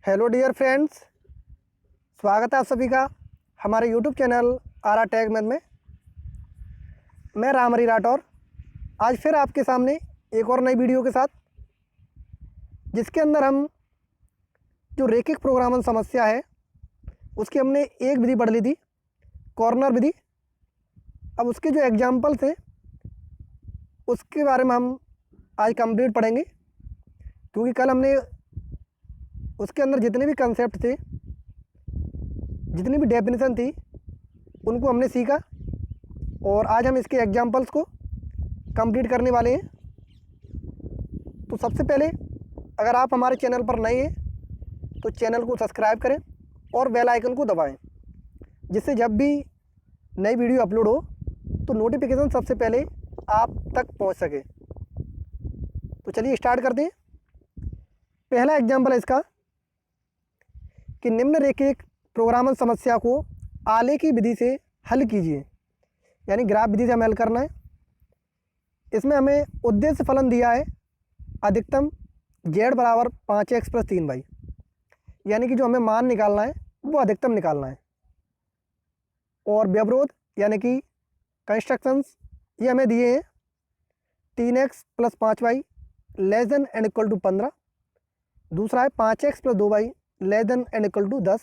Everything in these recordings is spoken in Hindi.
हेलो डियर फ्रेंड्स, स्वागत है आप सभी का हमारे यूट्यूब चैनल आरा टेक मैथ में। मैं रामहरी राठौर आज फिर आपके सामने एक और नई वीडियो के साथ, जिसके अंदर हम जो रेखिक प्रोग्रामन समस्या है उसकी हमने एक विधि पढ़ ली थी, कॉर्नर विधि। अब उसके जो एग्जाम्पल्स हैं उसके बारे में हम आज कंप्लीट पढ़ेंगे, क्योंकि कल हमने उसके अंदर जितने भी कंसेप्ट थे, जितनी भी डेफिनेशन थी, उनको हमने सीखा और आज हम इसके एग्जाम्पल्स को कंप्लीट करने वाले हैं। तो सबसे पहले अगर आप हमारे चैनल पर नए हैं तो चैनल को सब्सक्राइब करें और बेल आइकन को दबाएं, जिससे जब भी नई वीडियो अपलोड हो तो नोटिफिकेशन सबसे पहले आप तक पहुंच सके। तो चलिए स्टार्ट करते हैं। पहला एग्जाम्पल है इसका कि निम्नलिखित प्रोग्रामन समस्या को आले की विधि से हल कीजिए, यानी ग्राफ विधि से हमें हल करना है। इसमें हमें उद्देश्य फलन दिया है अधिकतम z बराबर 5x + 3y, यानी कि जो हमें मान निकालना है वो अधिकतम निकालना है। और व्यवरोध यानी कि कंस्ट्रक्शंस ये हमें दिए हैं 3x + 5y <= 15। दूसरा है 5x + 2y <= 10।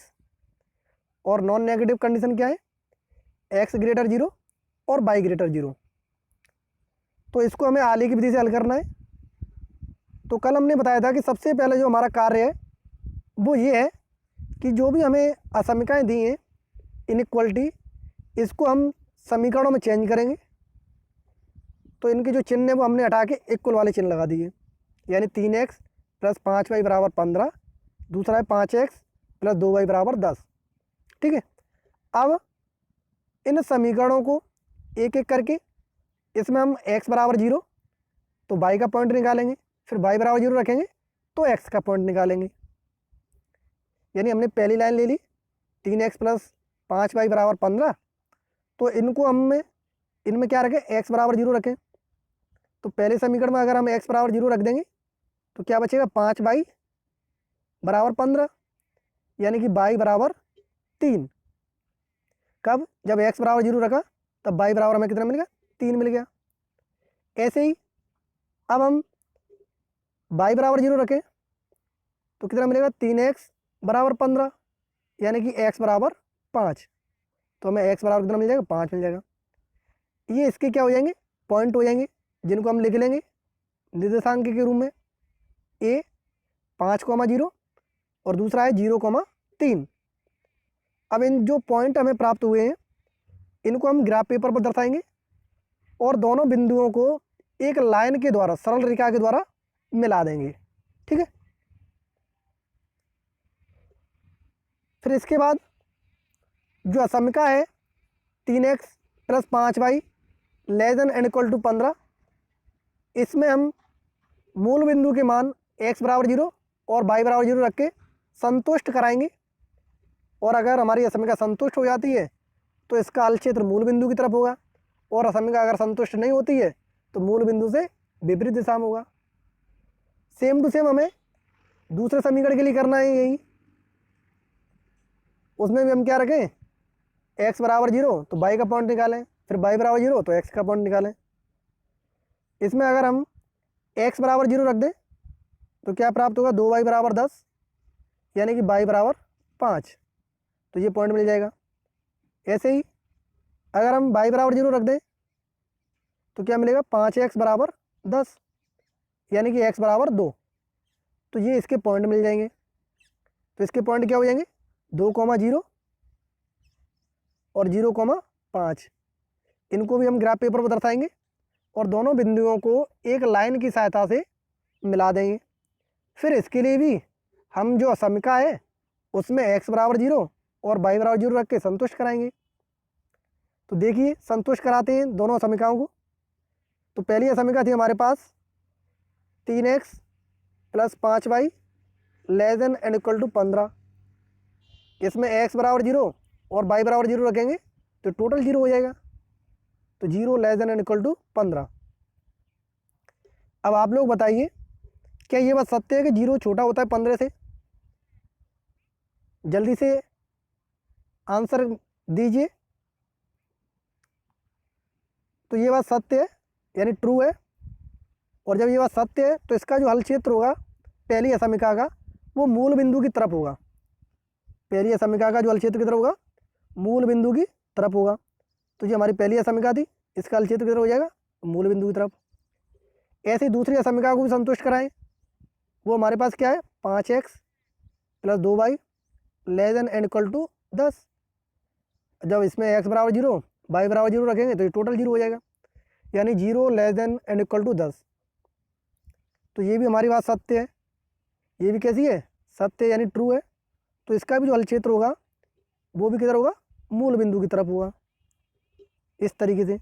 और नॉन नेगेटिव कंडीशन क्या है, x > 0 और y > 0। तो इसको हमें आले की विधि से हल करना है। तो कल हमने बताया था कि सबसे पहले जो हमारा कार्य है वो ये है कि जो भी हमें असमीकाएँ दी हैं, इनइक्वलिटी, इसको हम समीकरणों में चेंज करेंगे। तो इनके जो चिन्ह है वो हमने हटा के इक्वल वाले चिन्ह लगा दिए, यानी 3x + 5y = 15। दूसरा है 5x + 2y = 10। ठीक है। अब इन समीकरणों को एक एक करके इसमें हम x = 0 तो y का पॉइंट निकालेंगे, फिर y = 0 रखेंगे तो x का पॉइंट निकालेंगे। यानी हमने पहली लाइन ले ली 3x + 5y = 15, तो इनको इनमें क्या रखें, x = 0 रखें। तो पहले समीकरण में अगर हम x = 0 रख देंगे तो क्या बचेगा, 5y = 15, यानी कि y = 3। कब, जब x = 0 रखा तब y बराबर हमें कितना मिल गया, 3 मिल गया। ऐसे ही अब हम y = 0 रखें तो कितना मिलेगा, 3x = 15, यानी कि x = 5। तो हमें x बराबर कितना मिल जाएगा, 5 मिल जाएगा। ये इसके क्या हो जाएंगे, पॉइंट हो जाएंगे, जिनको हम लिख लेंगे निर्देशांक के रूप में। a 5,0 और दूसरा है 0,3। अब इन जो पॉइंट हमें प्राप्त हुए हैं इनको हम ग्राफ पेपर पर दर्शाएंगे और दोनों बिंदुओं को एक लाइन के द्वारा, सरल रेखा के द्वारा मिला देंगे। ठीक है। फिर इसके बाद जो असमीका है 3x + 5y <= 15, इसमें हम मूल बिंदु के मान x = 0 और y = 0 रख के संतुष्ट कराएंगे। और अगर हमारी असमीका संतुष्ट हो जाती है तो इसका हल क्षेत्र मूल बिंदु की तरफ होगा, और असमीका अगर संतुष्ट नहीं होती है तो मूल बिंदु से विपरीत दिशा में होगा। सेम टू सेम हमें दूसरे समीकरण के लिए करना है यही। उसमें भी हम क्या रखें, x = 0 तो y का पॉइंट निकालें, फिर y = 0 तो x का पॉइंट निकालें। इसमें अगर हम x = 0 रख दें तो क्या प्राप्त होगा, 2y = 10, यानी कि y = 5, तो ये पॉइंट मिल जाएगा। ऐसे ही अगर हम y = 0 रख दें तो क्या मिलेगा, 5x = 10, यानी कि x = 2, तो ये इसके पॉइंट मिल जाएंगे। तो इसके पॉइंट क्या हो जाएंगे, 2,0 और 0,5। इनको भी हम ग्राफ पेपर पर दर्शाएंगे और दोनों बिंदुओं को एक लाइन की सहायता से मिला देंगे। फिर इसके लिए भी हम जो असमीका है उसमें x = 0 और y = 0 रख के संतुष्ट कराएंगे। तो देखिए संतुष्ट कराते हैं दोनों समीकरणों को। तो पहली समीकरण थी हमारे पास 3x + 5y <= 15। इसमें x = 0 और y = 0 रखेंगे तो टोटल 0 हो जाएगा, तो 0 <= 15। अब आप लोग बताइए, क्या ये बात सत्य है कि 0 छोटा होता है 15 से? जल्दी से आंसर दीजिए। तो ये बात सत्य है, यानी ट्रू है। और जब ये बात सत्य है तो इसका जो हल क्षेत्र होगा पहली असमिका का, वो मूल बिंदु की तरफ होगा। पहली असमिका का जो हल क्षेत्र की तरफ होगा, मूल बिंदु की तरफ होगा। तो ये हमारी पहली असमिका थी, इसका हल क्षेत्र की तरफ हो जाएगा मूल बिंदु की तरफ। ऐसे ही दूसरी असमिका को भी संतुष्ट कराएं। वो हमारे पास क्या है, 5x + 2y <= 10। जब इसमें x बराबर 0 y बराबर 0 रखेंगे तो ये टोटल 0 हो जाएगा, यानी 0 <= 10। तो ये भी हमारी बात सत्य है। ये भी कैसी है, सत्य यानी ट्रू है। तो इसका भी जो हल क्षेत्र होगा वो भी किधर होगा, मूल बिंदु की तरफ होगा, इस तरीके से।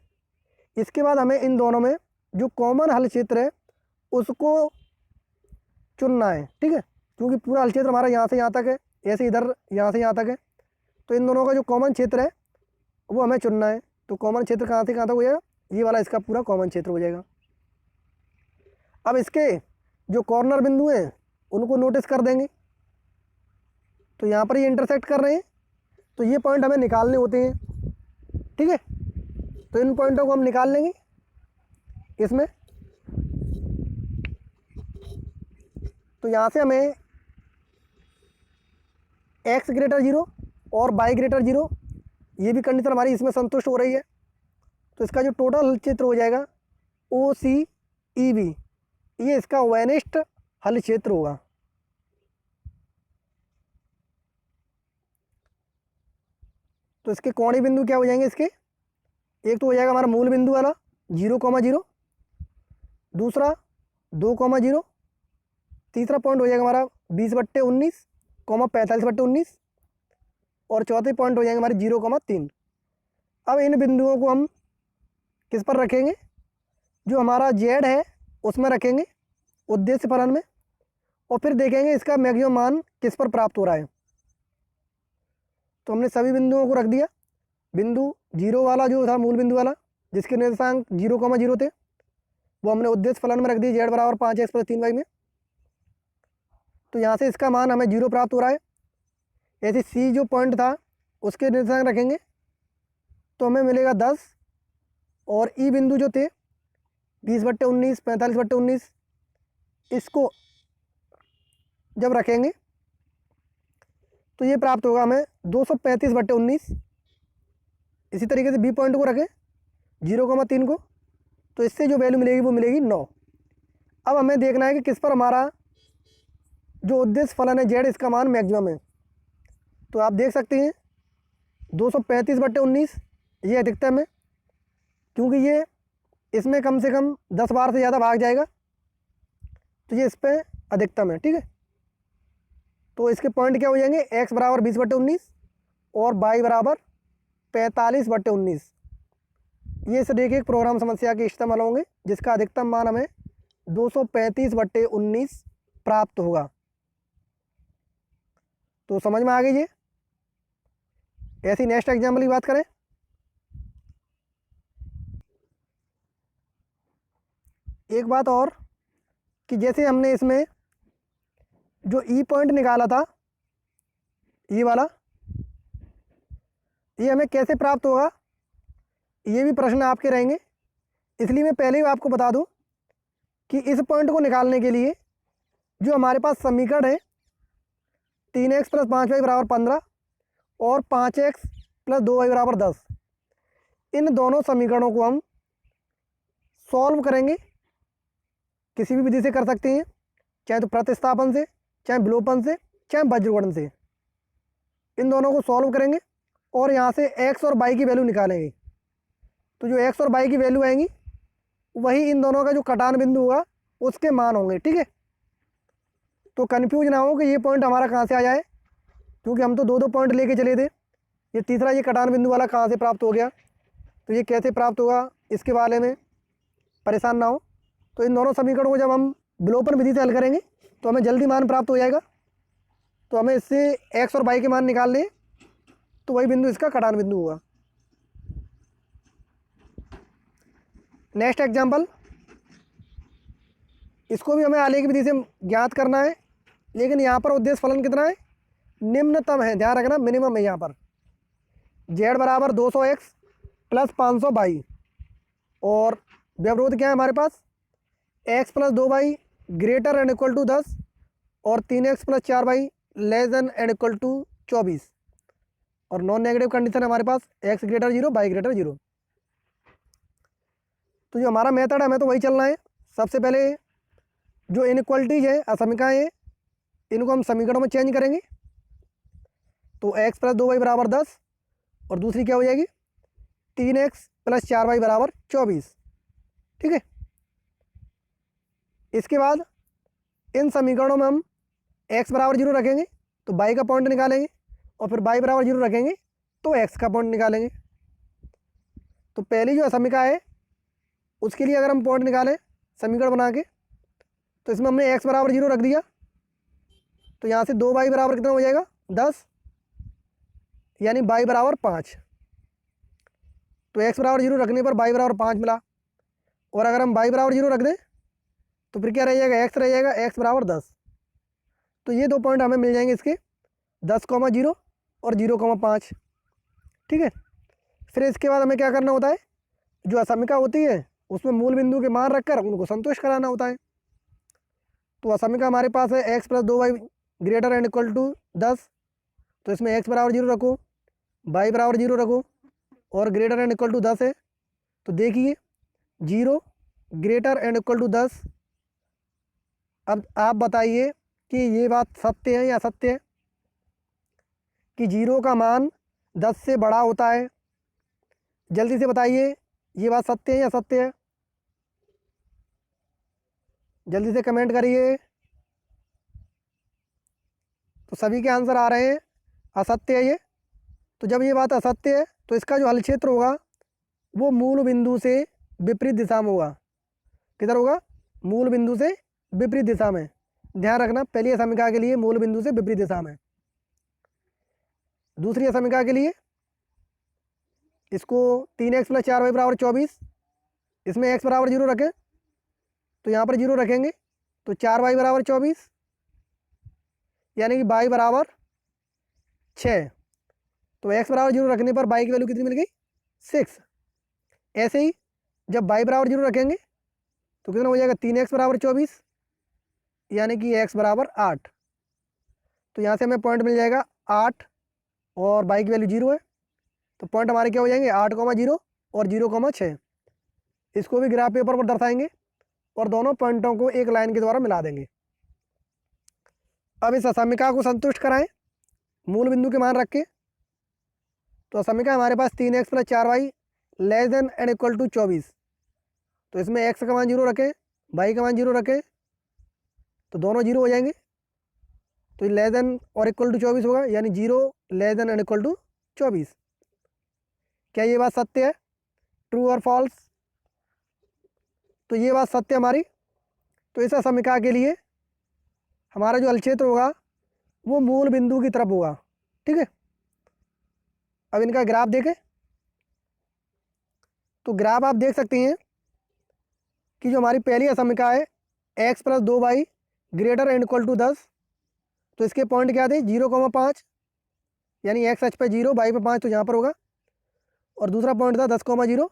इसके बाद हमें इन दोनों में जो कॉमन हल क्षेत्र है उसको चुनना है, ठीक है, क्योंकि पूरा हल क्षेत्र हमारा यहाँ से यहाँ तक है, ऐसे इधर यहाँ से यहाँ तक है। तो इन दोनों का जो कॉमन क्षेत्र है वो हमें चुनना है। तो कॉमन क्षेत्र कहाँ से कहाँ तक हो जाएगा, ये वाला इसका पूरा कॉमन क्षेत्र हो जाएगा। अब इसके जो कॉर्नर बिंदु हैं उनको नोटिस कर देंगे। तो यहाँ पर ये इंटरसेक्ट कर रहे हैं, तो ये पॉइंट हमें निकालने होते हैं, ठीक है। तो इन पॉइंटों को हम निकाल लेंगे इसमें। तो यहाँ से हमें x > 0 और y > 0, ये भी कंडीशन हमारी इसमें संतुष्ट हो रही है। तो इसका जो टोटल हल क्षेत्र हो जाएगा OCEB, ये इसका वेनिस्ट हल क्षेत्र होगा। तो इसके कोणीय बिंदु क्या हो जाएंगे, इसके एक तो हो जाएगा हमारा मूल बिंदु वाला 0,0, दूसरा 2,0, तीसरा पॉइंट हो जाएगा हमारा 20/19, 45/19, और चौथे पॉइंट हो जाएंगे हमारे 0,3। अब इन बिंदुओं को हम किस पर रखेंगे, जो हमारा Z है उसमें रखेंगे, उद्देश्य फलन में, और फिर देखेंगे इसका मैक्सिमम मान किस पर प्राप्त हो रहा है। तो हमने सभी बिंदुओं को रख दिया। बिंदु 0 वाला जो था मूल बिंदु वाला, जिसके निर्देशांक 0,0 थे, वो हमने उद्देश्य फलन में रख दिया, Z = 5x + 3y में। तो यहाँ से इसका मान हमें 0 प्राप्त हो रहा है। ऐसे C जो पॉइंट था उसके निर्देशांक रखेंगे तो हमें मिलेगा 10, और E बिंदु जो थे 20/19, 45/19, इसको जब रखेंगे तो ये प्राप्त होगा हमें 235/19। इसी तरीके से B पॉइंट को रखें 0,3 को, तो इससे जो वैल्यू मिलेगी वो मिलेगी 9। अब हमें देखना है कि किस पर हमारा जो उद्देश्य फलन है Z, इसका मान मैक्सिमम है। तो आप देख सकते हैं 235/19 ये अधिकतम है, क्योंकि ये इसमें कम से कम 10 बार से ज़्यादा भाग जाएगा, तो ये इस पर अधिकतम है, ठीक है। तो इसके पॉइंट क्या हो जाएंगे, x = 20/19 और y = 45/19। ये इस देखिए एक प्रोग्राम समस्या के इस्तेमाल होंगे जिसका अधिकतम मान हमें 235/19 प्राप्त होगा। तो समझ में आ गई ये। ऐसी नेक्स्ट एग्जाम्पल की बात करें, एक बात और कि जैसे हमने इसमें जो E पॉइंट निकाला था, ये वाला, ये हमें कैसे प्राप्त होगा, ये भी प्रश्न आपके रहेंगे। इसलिए मैं पहले ही आपको बता दूं कि इस पॉइंट को निकालने के लिए जो हमारे पास समीकरण है 3x + 5y = 15 और 5x + 2y = 10, इन दोनों समीकरणों को हम सॉल्व करेंगे। किसी भी विधि से कर सकते हैं, चाहे तो प्रतिस्थापन से, चाहे विलोपन से, चाहे वज्रगुणन से। इन दोनों को सॉल्व करेंगे और यहाँ से x और y की वैल्यू निकालेंगे। तो जो x और y की वैल्यू आएंगी वही इन दोनों का जो कटान बिंदु होगा उसके मान होंगे, ठीक है। तो कन्फ्यूज ना हो कि ये पॉइंट हमारा कहाँ से आ जाए, क्योंकि हम तो दो पॉइंट लेके चले थे। ये तीसरा ये कटान बिंदु वाला कहाँ से प्राप्त हो गया, तो ये कैसे प्राप्त होगा, इसके बारे में परेशान ना हो। तो इन दोनों समीकरणों को जब हम विलोपन विधि से हल करेंगे तो हमें जल्दी मान प्राप्त हो जाएगा। तो हमें इससे x और y के मान निकाल लें, तो वही बिंदु इसका कटान बिंदु होगा। नेक्स्ट एग्जाम्पल, इसको भी हमें आलेख विधि से ज्ञात करना है, लेकिन यहाँ पर उद्देश्य फलन कितना है, निम्नतम है, ध्यान रखना मिनिमम है यहाँ पर। जेड बराबर 200x प्लस 500y और व्यवरोध क्या है हमारे पास, x plus 2y greater and equal to 10 और 3x plus 4y less than and equal to 24 और नॉन नेगेटिव कंडीशन है हमारे पास x ग्रेटर 0 y ग्रेटर 0। तो जो हमारा मेथड है हमें तो वही चलना है। सबसे पहले जो इनइक्वलिटीज है असमिकाएँ हैं इनको हम समीकरणों में चेंज करेंगे। तो x प्लस 2y बराबर 10 और दूसरी क्या हो जाएगी 3x प्लस 4y बराबर 24। ठीक है, इसके बाद इन समीकरणों में हम x बराबर 0 रखेंगे तो y का पॉइंट निकालेंगे और फिर y बराबर 0 रखेंगे तो x का पॉइंट निकालेंगे। तो पहली जो असमिका है उसके लिए अगर हम पॉइंट निकालें समीकरण बना के तो इसमें हमने x बराबर 0 रख दिया तो यहाँ से 2y बराबर कितना हो जाएगा 10 यानी y बराबर 5। तो x बराबर 0 रखने पर y बराबर 5 मिला और अगर हम y बराबर 0 रख दें तो फिर क्या रह जाएगा x रह जाएगा x बराबर 10। तो ये दो पॉइंट हमें मिल जाएंगे इसके 10,0 और 0,5। ठीक है, फिर इसके बाद हमें क्या करना होता है, जो असमिका होती है उसमें मूल बिंदु के मान रखकर उनको संतुष्ट कराना होता है। तो असमिका हमारे पास है x plus 2y greater and equal to 10 तो इसमें x बराबर 0 रखो y बराबर 0 रखो और ग्रेटर एंड इक्वल टू 10 है। तो देखिए 0 ग्रेटर एंड इक्वल टू 10। अब आप बताइए कि ये बात सत्य है या असत्य है कि 0 का मान 10 से बड़ा होता है। जल्दी से बताइए ये बात सत्य है या असत्य है, जल्दी से कमेंट करिए। तो सभी के आंसर आ रहे हैं असत्य है ये। तो जब ये बात असत्य है तो इसका जो हल क्षेत्र होगा वो मूल बिंदु से विपरीत दिशा में होगा। किधर होगा, मूल बिंदु से विपरीत दिशा में। ध्यान रखना पहली असमिका के लिए मूल बिंदु से विपरीत दिशा में। दूसरी असमिका के लिए इसको 3x प्लस 4y बराबर 24 इसमें x बराबर 0 रखें तो यहाँ पर 0 रखेंगे तो 4y बराबर 24 यानी कि y बराबर 6। तो x बराबर 0 रखने पर y की वैल्यू कितनी मिल गई 6। ऐसे ही जब y बराबर 0 रखेंगे तो कितना हो जाएगा 3x बराबर 24 यानी कि x बराबर 8। तो यहाँ से हमें पॉइंट मिल जाएगा 8 और y की वैल्यू 0 है तो पॉइंट हमारे क्या हो जाएंगे 8,0 और 0,6। इसको भी ग्राफ पेपर पर दर्शाएंगे और दोनों पॉइंटों को एक लाइन के द्वारा मिला देंगे। अब इस असमिका को संतुष्ट कराएं मूल बिंदु के मान रख के। तो असमिका हमारे पास 3x plus 4y less than and equal to 24। तो इसमें x का मान 0 रखें y का मान 0 रखें तो दोनों 0 हो जाएंगे। तो लेस देन और इक्वल टू 24 होगा यानी 0 less than and equal to 24। क्या ये बात सत्य है, ट्रू और फॉल्स? तो ये बात सत्य हमारी। तो इस असमिका के लिए हमारा जो हल क्षेत्र होगा वो मूल बिंदु की तरफ होगा। ठीक है, अब इनका ग्राफ देखें तो ग्राफ आप देख सकते हैं कि जो हमारी पहली असमिका है x plus 2y greater and equal to 10 तो इसके पॉइंट क्या थे 0,5 यानी x एच पे 0 y पे 5 तो यहाँ पर होगा और दूसरा पॉइंट था 10,0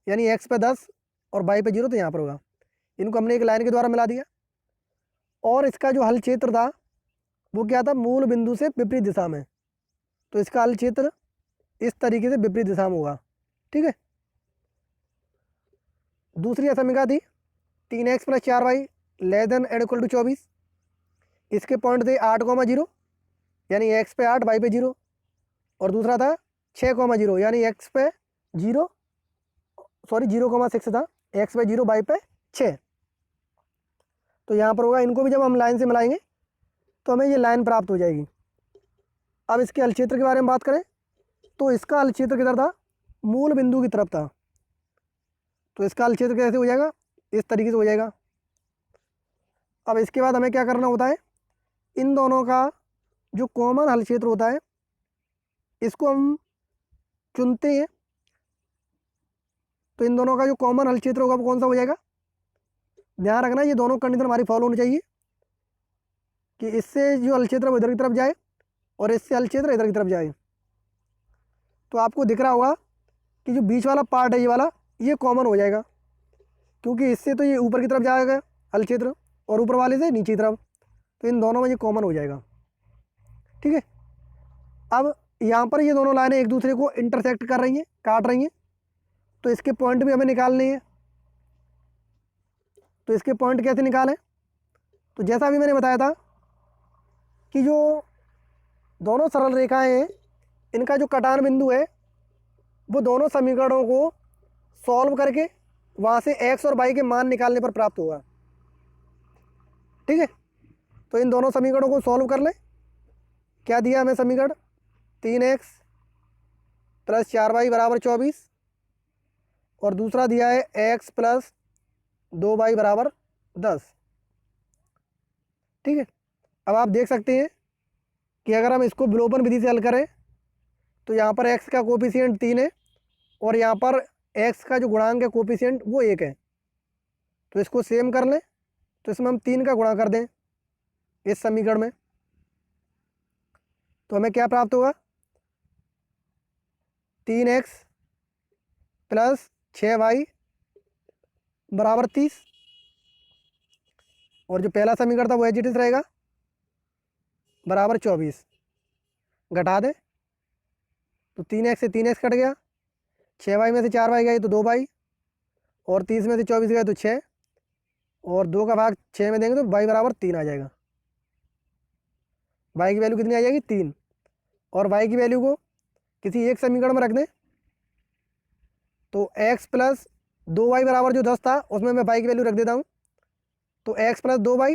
यानी x पे 10 और y पे 0 तो यहाँ पर होगा। इनको हमने एक लाइन के द्वारा मिला दिया और इसका जो हल क्षेत्र था वो क्या था मूल बिंदु से विपरीत दिशा में। तो इसका हल क्षेत्र इस तरीके से विपरीत दिशा में होगा। ठीक है, दूसरी असमिका थी 3x plus 4y less than and equal to 24। इसके पॉइंट थे 8,0 यानी x पे 8 y पे 0 और दूसरा था 6,0 यानी x पे 0,6 था x पे 0 y पे 6। तो यहाँ पर होगा। इनको भी जब हम लाइन से मिलाएंगे तो हमें ये लाइन प्राप्त हो जाएगी। अब इसके हल क्षेत्र के बारे में बात करें तो इसका हल क्षेत्र किधर था, मूल बिंदु की तरफ था। तो इसका हल क्षेत्र कैसे हो जाएगा, इस तरीके से हो जाएगा। अब इसके बाद हमें क्या करना होता है, इन दोनों का जो कॉमन हल क्षेत्र होता है इसको हम चुनते हैं। तो इन दोनों का जो कॉमन हल क्षेत्र होगा वो कौन सा हो जाएगा। ध्यान रखना ये दोनों कंडीशन हमारी फॉलो होनी चाहिए कि इससे जो हल क्षेत्र है वो इधर की तरफ जाए और इससे हल क्षेत्र इधर की तरफ जाए, तो आपको दिख रहा होगा कि जो बीच वाला पार्ट है ये वाला, ये कॉमन हो जाएगा, क्योंकि इससे तो ये ऊपर की तरफ जाएगा हल क्षेत्र और ऊपर वाले से नीचे की तरफ, तो इन दोनों में ये कॉमन हो जाएगा। ठीक है, अब यहाँ पर ये दोनों लाइनें एक दूसरे को इंटरसेक्ट कर रही हैं, काट रही हैं, तो इसके पॉइंट भी हमें निकालने हैं। तो इसके पॉइंट कैसे निकालें? तो जैसा अभी मैंने बताया था कि जो दोनों सरल रेखाएं हैं, इनका जो कटान बिंदु है वो दोनों समीकरणों को सॉल्व करके वहाँ से x और y के मान निकालने पर प्राप्त होगा। ठीक है, तो इन दोनों समीकरणों को सॉल्व कर लें। क्या दिया हमें समीकरण? 3x + 4y = 24, और दूसरा दिया है x + 2y = 10। ठीक है, अब आप देख सकते हैं कि अगर हम इसको विलोपन विधि से हल करें तो यहाँ पर x का कोफिशिएंट 3 है और यहाँ पर x का जो गुणांक है कोफिशिएंट वो 1 है, तो इसको सेम कर लें। तो इसमें हम 3 का गुणा कर दें इस समीकरण में, तो हमें क्या प्राप्त होगा? 3x + 6y = 30, और जो पहला समीकरण था वो एज इट इज रहेगा, बराबर 24। घटा दें तो 3x से 3x कट गया, 6y में से 4y गए तो 2y, और 30 में से 24 गए तो 6, और 2 का भाग 6 में देंगे तो y = 3 आ जाएगा। y की वैल्यू कितनी आ जाएगी? 3, और y की वैल्यू को किसी एक समीकरण में रख दें, तो x + 2y = जो 10 था उसमें मैं y की वैल्यू रख देता हूँ, तो x + 2y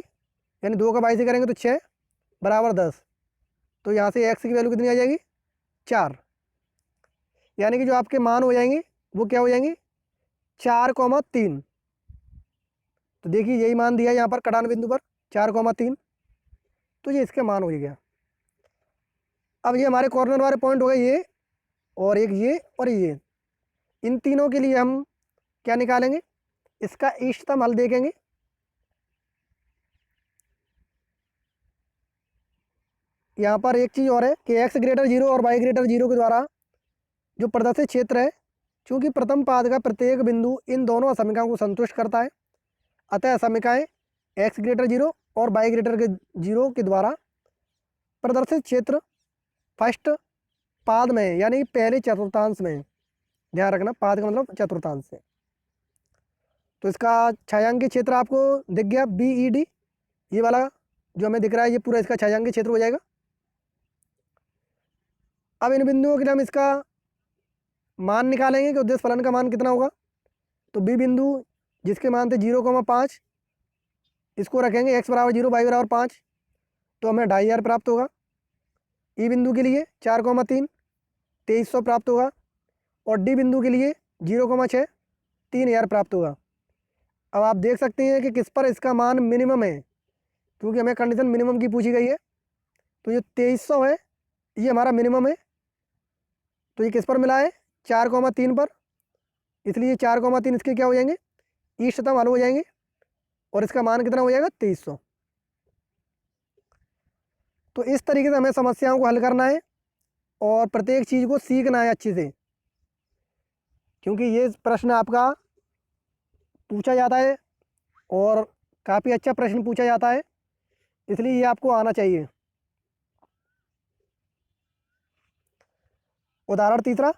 यानी 2 का y से करेंगे तो 6 = 10, तो यहाँ से x की वैल्यू कितनी आ जाएगी? 4। यानी कि जो आपके मान हो जाएंगे वो क्या हो जाएंगे? 4,3। तो देखिए यही मान दिया यहाँ पर कटान बिंदु पर 4,3, तो ये इसके मान हो गया। अब ये हमारे कॉर्नर वाले पॉइंट हो गए ये, और एक ये और ये, इन तीनों के लिए हम क्या निकालेंगे? इसका इष्टतम हल देखेंगे। यहाँ पर एक चीज़ और है कि x > 0 और y > 0 के द्वारा जो प्रदर्शित क्षेत्र है, चूँकि प्रथम पाद का प्रत्येक बिंदु इन दोनों असमीकाओं को संतुष्ट करता है, अतः असमीकाएँ x > 0 और y > 0 के द्वारा प्रदर्शित क्षेत्र फर्स्ट पाद में यानी पहले चतुर्थांश में, ध्यान रखना पाद का मतलब चतुर्थांश से। तो इसका छायांकित क्षेत्र आपको दिख गया BED, ये वाला जो हमें दिख रहा है ये पूरा इसका छायांकित क्षेत्र हो जाएगा। अब इन बिंदुओं के लिए हम इसका मान निकालेंगे कि उद्देश्य फलन का मान कितना होगा। तो बी बिंदु जिसके मान थे 0,5, इसको रखेंगे x = 0 y = 5, तो हमें 2500 प्राप्त होगा। ई बिंदु के लिए 4,3 2300 प्राप्त होगा, और डी बिंदु के लिए 0,6 3000 प्राप्त होगा। अब आप देख सकते हैं कि किस पर इसका मान मिनिमम है, क्योंकि हमें कंडीशन मिनिमम की पूछी गई है, तो ये 2300 है, ये हमारा मिनिमम है। तो ये किस पर मिला है? 4,3 पर, इसलिए 4,3 इसके क्या हो जाएंगे? इष्टतम हल हो जाएंगे, और इसका मान कितना हो जाएगा? 2300। तो इस तरीके से हमें समस्याओं को हल करना है और प्रत्येक चीज़ को सीखना है अच्छे से, क्योंकि ये प्रश्न आपका पूछा जाता है और काफ़ी अच्छा प्रश्न पूछा जाता है, इसलिए ये आपको आना चाहिए। उदाहरण तीसरा,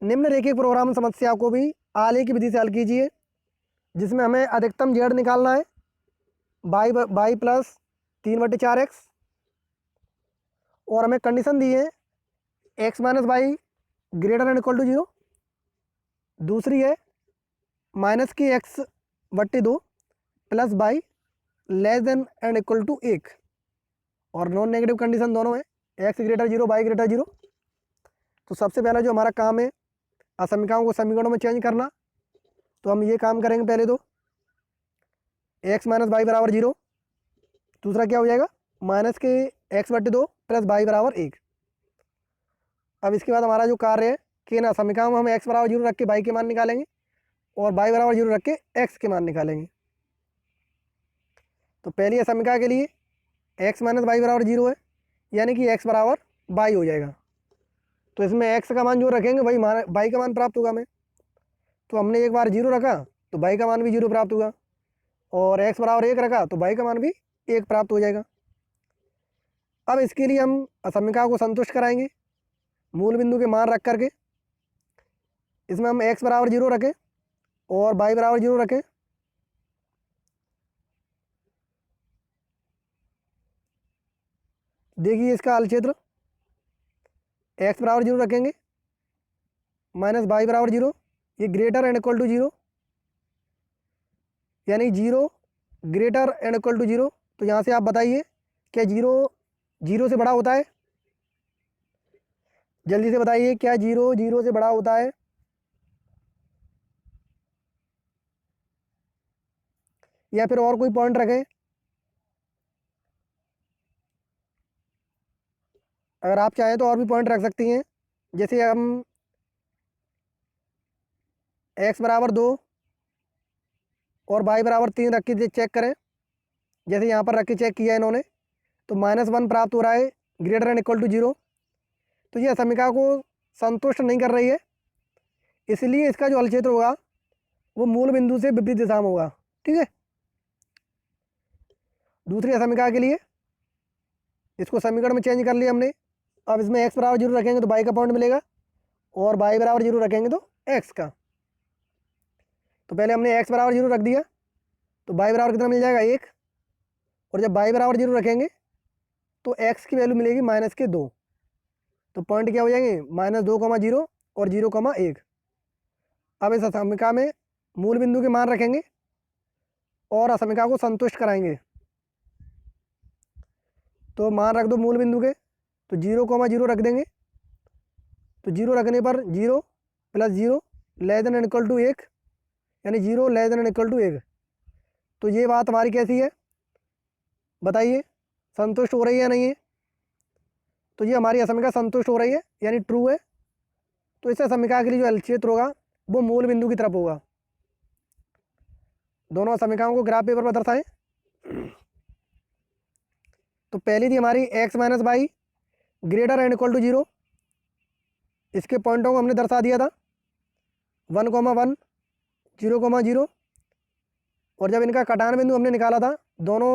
निम्नलिखित प्रोग्राम समस्या को भी आलेख की विधि से हल कीजिए, जिसमें हमें अधिकतम z निकालना है y + 3/4x, और हमें कंडीशन दी है x - y > 0, दूसरी है -x/2 + y < ≤ 1, और नॉन नेगेटिव कंडीशन दोनों है x > 0 y > 0। तो सबसे पहला जो हमारा काम है असमीकाओं को समीकरणों में चेंज करना, तो हम ये काम करेंगे। पहले तो x - y = 0, दूसरा क्या हो जाएगा? -x/2 + y = 1। अब इसके बाद हमारा जो कार्य है कि इन समीकरणों में हम x = 0 रख के y के मान निकालेंगे और y = 0 रख के x के मान निकालेंगे। तो पहली समीकरण के लिए x - y = 0 है, यानी कि x बराबर बाई हो जाएगा। तो इसमें x का मान जो रखेंगे वही बाई का मान प्राप्त होगा हमें। तो हमने एक बार 0 रखा तो बाई का मान भी 0 प्राप्त होगा, और x बराबर 1 रखा तो बाई का मान भी 1 प्राप्त हो जाएगा। अब इसके लिए हम असमिका को संतुष्ट कराएंगे मूल बिंदु के मान रख करके। इसमें हम x बराबर 0 रखें और बाई बराबर 0 रखें। देखिए इसका हल क्षेत्र, x बराबर 0 रखेंगे माइनस बाई बराबर 0, ये ग्रेटर एंड इक्वल टू 0, यानी 0 ग्रेटर एंड इक्वल टू 0। तो यहाँ से आप बताइए क्या 0 0 से बड़ा होता है? जल्दी से बताइए क्या 0 0 से बड़ा होता है? या फिर और कोई पॉइंट रखें? अगर आप चाहें तो और भी पॉइंट रख सकती हैं, जैसे हम x बराबर 2 और y बराबर 3 रख के चेक करें। जैसे यहाँ पर रख के चेक किया इन्होंने तो -1 प्राप्त हो रहा है ग्रेटर एंड इक्वल टू 0। तो ये समीकरण को संतुष्ट नहीं कर रही है, इसलिए इसका जो हल क्षेत्र होगा वो मूल बिंदु से विपरीत दिशा में होगा। ठीक है। दूसरी समीकरण के लिए इसको समीकरण में चेंज कर लिया हमने। अब इसमें x बराबर 0 रखेंगे तो y का पॉइंट मिलेगा, और y बराबर 0 रखेंगे तो x का। तो पहले हमने x बराबर 0 रख दिया तो y बराबर कितना मिल जाएगा 1, और जब y बराबर 0 रखेंगे तो x की वैल्यू मिलेगी -2। तो पॉइंट क्या हो जाएंगे -2, 0 और 0, 1। अब इस असमिका में मूल बिंदु के मान रखेंगे और असमिका को संतुष्ट कराएंगे। तो मान रख दो मूल बिंदु के, तो 0, 0 रख देंगे। तो 0 रखने पर 0 + 0 लेस देन इक्वल टू 1, यानी 0 लेस देन इक्वल टू 1। तो ये बात हमारी कैसी है बताइए, संतुष्ट हो रही है नहीं है? तो ये हमारी असमिका संतुष्ट हो रही है, यानी ट्रू है। तो इस असमिका के लिए जो हल क्षेत्र होगा वो मूल बिंदु की तरफ होगा। दोनों असमिकाओं को ग्राफ पेपर पर दर्शाएं। तो पहली थी हमारी x minus y greater and equal to 0। इसके पॉइंटों को हमने दर्शा दिया था 1, 1, 0, 0। और जब इनका कटान बिंदु हमने निकाला था दोनों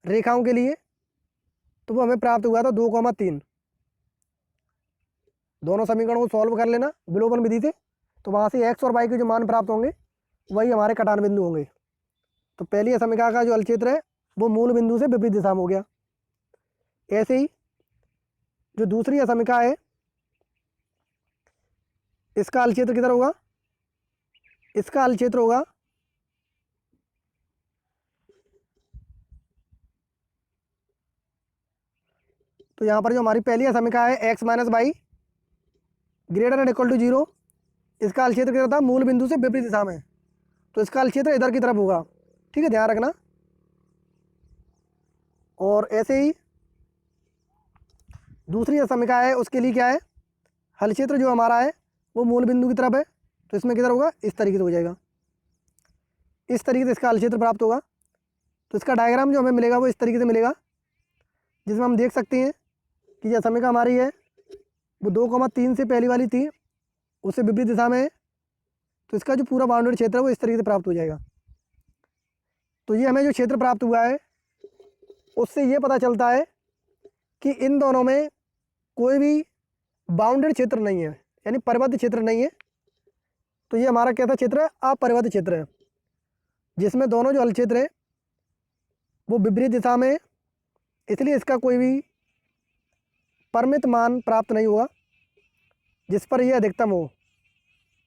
रेखाओं के लिए तो वो हमें प्राप्त हुआ था 2, 3। दोनों समीकरणों को सॉल्व कर लेना विलोपन विधि से, तो वहाँ से x और y के जो मान प्राप्त होंगे वही हमारे कटान बिंदु होंगे। तो पहली समीकरण का जो हल क्षेत्र है वो मूल बिंदु से विपरीत दिशा में हो गया। ऐसे ही जो दूसरी समीकरण है इसका हल क्षेत्र किधर होगा? इसका हल क्षेत्र होगा तो यहाँ पर जो हमारी पहली समीकरण है x minus y greater and equal to 0, इसका हल क्षेत्र किधर था? मूल बिंदु से विपरीत दिशा में। तो इसका हल क्षेत्र इधर की तरफ होगा। ठीक है, ध्यान रखना। और ऐसे ही दूसरी समीकरण है उसके लिए क्या है, हल क्षेत्र जो हमारा है वो मूल बिंदु की तरफ है। तो इसमें किधर होगा? इस तरीके से हो जाएगा, इस तरीके से इसका हल क्षेत्र प्राप्त होगा। तो इसका डायग्राम जो हमें मिलेगा वो इस तरीके से मिलेगा, जिसमें हम देख सकते हैं कि यह समीकरण हमारी है वो 2, 3 से पहली वाली थी उससे विपरीत दिशा में है। तो इसका जो पूरा बाउंड्री क्षेत्र है वो इस तरीके से प्राप्त हो जाएगा। तो ये हमें जो क्षेत्र प्राप्त हुआ है उससे ये पता चलता है कि इन दोनों में कोई भी बाउंडेड क्षेत्र नहीं है, यानी परिबद्ध क्षेत्र नहीं है। तो ये हमारा कैसा क्षेत्र है? अपरिबद्ध क्षेत्र है, जिसमें दोनों जो हल क्षेत्र है वो विपरीत दिशा में है, इसलिए इसका कोई भी परिमित मान प्राप्त नहीं हुआ जिस पर यह अधिकतम हो।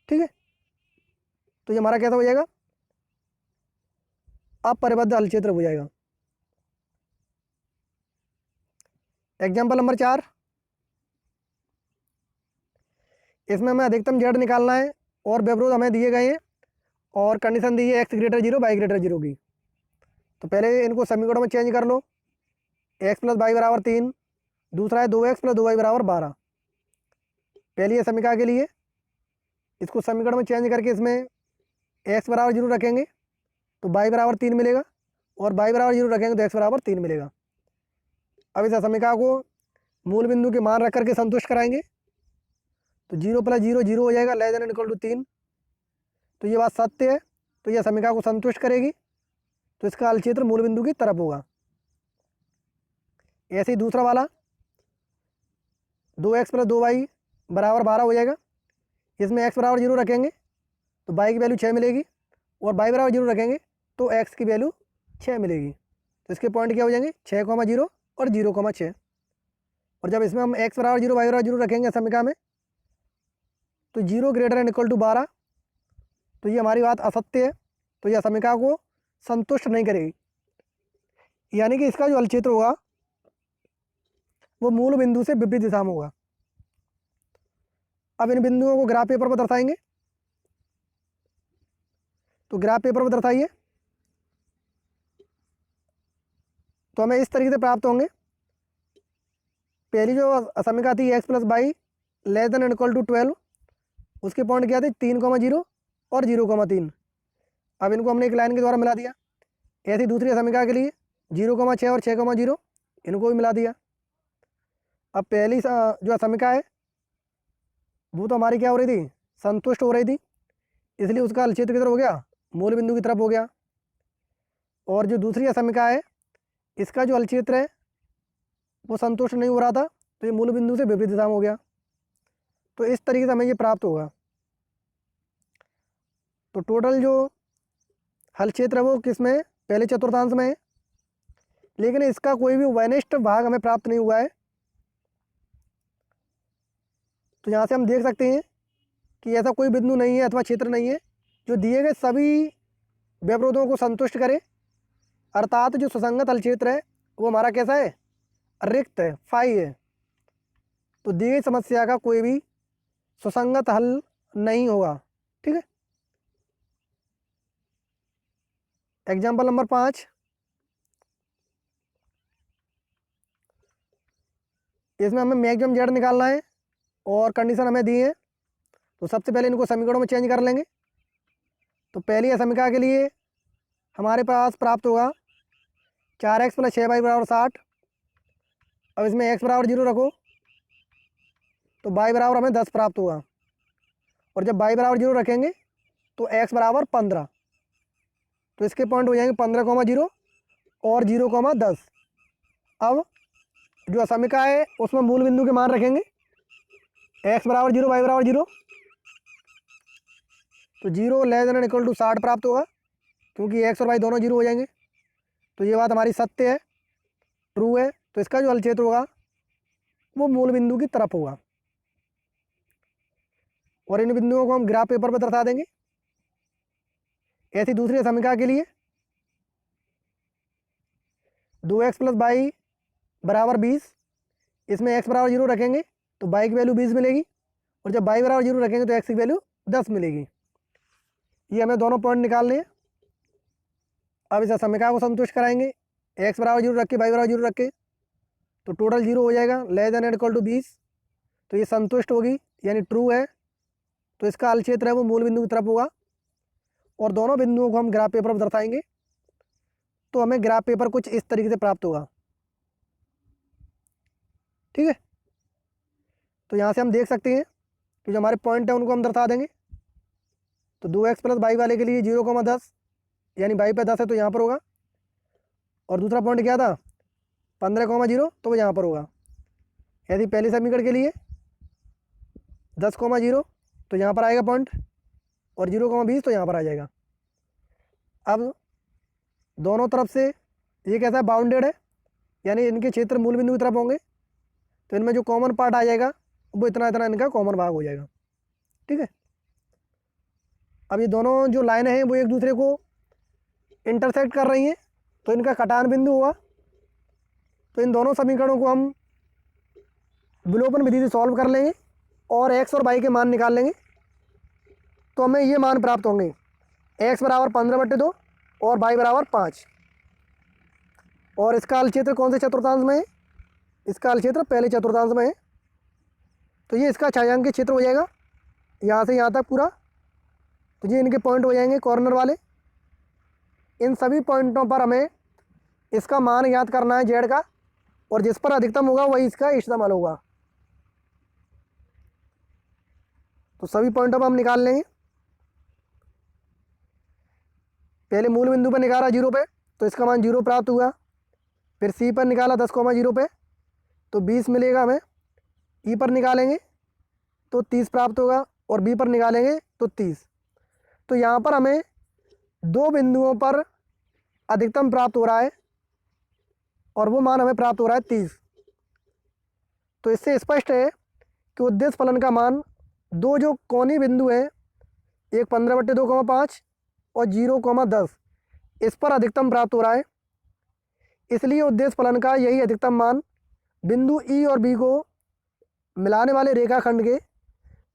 ठीक है, तो ये हमारा कैसा हो जाएगा? अपरिबद्ध हल क्षेत्र हो जाएगा। एग्जाम्पल नंबर 4, इसमें हमें अधिकतम जेड निकालना है और व्यवरोध हमें दिए गए हैं और कंडीशन दी है x ग्रेटर 0 y ग्रेटर 0 की। तो पहले इनको समीकरणों में चेंज कर लो, x + y बराबर 3, दूसरा है 2x + 2y बराबर 12। पहली है समीकरण के लिए इसको समीकरण में चेंज करके इसमें x बराबर 0 रखेंगे तो y बराबर 3 मिलेगा, और y बराबर 0 रखेंगे तो x बराबर 3 मिलेगा। अब इस असमिका को मूल बिंदु के मान रख करके संतुष्ट कराएंगे। तो 0 + 0 0 हो जाएगा, लेस देन इक्वल टू 3। तो ये बात सत्य है, तो ये समीकरण को संतुष्ट करेगी, तो इसका हल क्षेत्र मूल बिंदु की तरफ होगा। ऐसे ही दूसरा वाला 2x + 2y बराबर 12 हो जाएगा। इसमें x बराबर 0 रखेंगे तो y की वैल्यू 6 मिलेगी, और y बराबर 0 रखेंगे तो x की वैल्यू 6 मिलेगी। तो इसके पॉइंट क्या हो जाएंगे, 6,0 और 0,6। और जब इसमें हम x बराबर 0 y बराबर 0 रखेंगे समीकरण में, तो 0 > 12, तो ये हमारी बात असत्य है, तो यह समीकरण को संतुष्ट नहीं करेगी। यानी कि इसका जो हल क्षेत्र होगा वो मूल बिंदु से विपरीत दिशा में होगा। अब इन बिंदुओं को ग्राफ पेपर पर दर्शाएंगे। तो ग्राफ पेपर पर दर्शाइए, तो हमें इस तरीके से प्राप्त होंगे। पहली जो समीकरण थी x + y less than equal to 12, उसके पॉइंट क्या थे 3,0 और 0,3। अब इनको हमने एक लाइन के द्वारा मिला दिया। ऐसी दूसरी समीकरण के लिए 0,6 और 6,0 इनको भी मिला दिया। अब पहली जो समीकरण है वो तो हमारी क्या हो रही थी, संतुष्ट हो रही थी, इसलिए उसका हल क्षेत्र की तरफ हो गया, मूल बिंदु की तरफ हो गया। और जो दूसरी समीकरण है इसका जो हल क्षेत्र है वो संतुष्ट नहीं हो रहा था, तो ये मूल बिंदु से विपरीत दिशा में हो गया। तो इस तरीके से हमें ये प्राप्त होगा। तो टोटल जो हल क्षेत्र है वो किस में है, पहले चतुर्थांश में है, लेकिन इसका कोई भी वैनिष्ठ भाग हमें प्राप्त नहीं हुआ है। तो यहाँ से हम देख सकते हैं कि ऐसा कोई बिंदु नहीं है अथवा क्षेत्र नहीं है जो दिए गए सभी व्यवरोधों को संतुष्ट करे, अर्थात जो सुसंगत हल क्षेत्र है वो हमारा कैसा है, रिक्त है, फाई है। तो दी गई समस्या का कोई भी सुसंगत हल नहीं होगा। ठीक है। एग्जाम्पल नंबर 5, इसमें हमें मैक्सिमम जेड निकालना है और कंडीशन हमें दी है। तो सबसे पहले इनको समीकरणों में चेंज कर लेंगे। तो पहली समीकरण के लिए हमारे पास प्राप्त होगा 4x + 6y = 60। अब इसमें x बराबर 0 रखो तो y बराबर हमें 10 प्राप्त होगा, और जब y बराबर 0 रखेंगे तो x बराबर 15। तो इसके पॉइंट हो जाएंगे 15,0 और 0,10। अब जो समीकरण है उसमें मूल बिंदु के मान रखेंगे, x बराबर 0 y बराबर 0, तो 0 लेस देन इक्वल टू 60 प्राप्त होगा, क्योंकि x और y दोनों 0 हो जाएंगे। तो ये बात हमारी सत्य है, ट्रू है। तो इसका जो हल क्षेत्र होगा वो मूल बिंदु की तरफ होगा। और इन बिंदुओं को हम ग्राफ पेपर पर दर्शा देंगे। ऐसी दूसरी समीकरण के लिए 2x + y बराबर 20, इसमें x बराबर 0 रखेंगे तो y की वैल्यू 20 मिलेगी, और जब y बराबर 0 रखेंगे तो x की वैल्यू 10 मिलेगी। ये हमें दोनों पॉइंट निकालने हैं। अब इस समीकरण को संतुष्ट कराएंगे, x बराबर 0 रख के y बराबर 0 रख के, तो टोटल 0 हो जाएगा, लेस देन इक्वल टू 20। तो ये संतुष्ट होगी, यानी ट्रू है। तो इसका हल क्षेत्र है वो मूल बिंदु की तरफ होगा। और दोनों बिंदुओं को हम ग्राफ पेपर पर दर्शाएंगे, तो हमें ग्राफ पेपर कुछ इस तरीके से प्राप्त होगा। ठीक है। तो यहाँ से हम देख सकते हैं कि जो हमारे पॉइंट है उनको हम दर्शा देंगे। तो 2x + y वाले के लिए 0,10, यानी y पे 10 है तो यहाँ पर होगा। और दूसरा पॉइंट क्या था 15,0, तो वो यहाँ पर होगा। यदि पहली समीकरण के लिए 10,0 तो यहाँ पर आएगा पॉइंट, और 0,20 तो यहाँ पर आ जाएगा। अब दोनों तरफ से ये कैसा है, बाउंडेड है, यानी इनके क्षेत्र मूल बिंदु की तरफ होंगे। तो इनमें जो कॉमन पार्ट आ जाएगा वो इतना इतना इनका कॉमन भाग हो जाएगा। ठीक है। अब ये दोनों जो लाइनें हैं वो एक दूसरे को इंटरसेक्ट कर रही हैं, तो इनका कटान बिंदु होगा। तो इन दोनों समीकरणों को हम विलोपन विधि से सॉल्व कर लेंगे और x और y के मान निकाल लेंगे। तो हमें ये मान प्राप्त होंगे, x बराबर 15/2 और y बराबर 5। और इसका हल क्षेत्र कौन से चतुर्थांश में है, इसका हल क्षेत्र पहले चतुर्थांश में है। तो ये इसका छायांकित क्षेत्र हो जाएगा, यहाँ से यहाँ तक पूरा। तो ये इनके पॉइंट हो जाएंगे कॉर्नर वाले। इन सभी पॉइंटों पर हमें इसका मान याद करना है जेड का, और जिस पर अधिकतम होगा वही इसका इष्टतम होगा। तो सभी पॉइंटों पर हम निकाल लेंगे। पहले मूल बिंदु पर निकाला 0 पे, तो इसका मान 0 प्राप्त हुआ। फिर सी पर निकाला 10,0 पे, तो 20 मिलेगा हमें। ई पर निकालेंगे तो 30 प्राप्त होगा, और बी पर निकालेंगे तो 30। तो यहाँ पर हमें दो बिंदुओं पर अधिकतम प्राप्त हो रहा है और वो मान हमें प्राप्त हो रहा है 30। तो इससे स्पष्ट है कि उद्देश्य फलन का मान दो जो कोणीय बिंदु हैं, एक 15/2,5 और 0,10, इस पर अधिकतम प्राप्त हो रहा है। इसलिए उद्देश्य फलन का यही अधिकतम मान बिंदु ई और बी को मिलाने वाले रेखाखंड के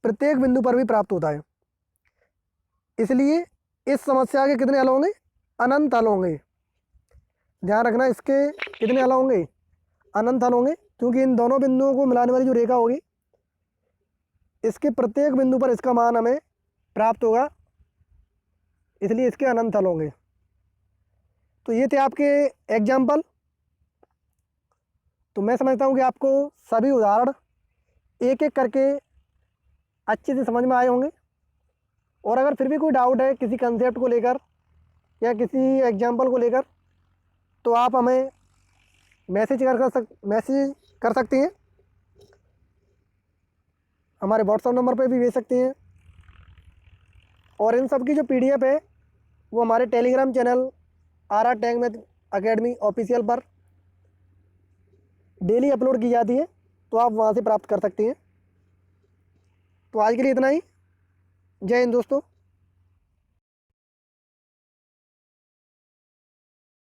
प्रत्येक बिंदु पर भी प्राप्त होता है। इसलिए इस समस्या के कितने हल होंगे? अनंत हल होंगे। ध्यान रखना, इसके कितने हल होंगे? अनंत हल होंगे, क्योंकि इन दोनों बिंदुओं को मिलाने वाली जो रेखा होगी, इसके प्रत्येक बिंदु पर इसका मान हमें प्राप्त होगा, इसलिए इसके अनंत हल होंगे। तो ये थे आपके एग्जाम्पल। तो मैं समझता हूँ कि आपको सभी उदाहरण एक एक करके अच्छे से समझ में आए होंगे। और अगर फिर भी कोई डाउट है किसी कंसेप्ट को लेकर या किसी एग्जाम्पल को लेकर, तो आप हमें मैसेज कर सकती हैं। हमारे व्हाट्सएप नंबर पे भी भेज सकती हैं। और इन सब की जो PDF है वो हमारे Telegram channel RR tag math academy official पर डेली अपलोड की जाती है, तो आप वहाँ से प्राप्त कर सकती हैं। तो आज के लिए इतना ही। जय हिंद दोस्तों।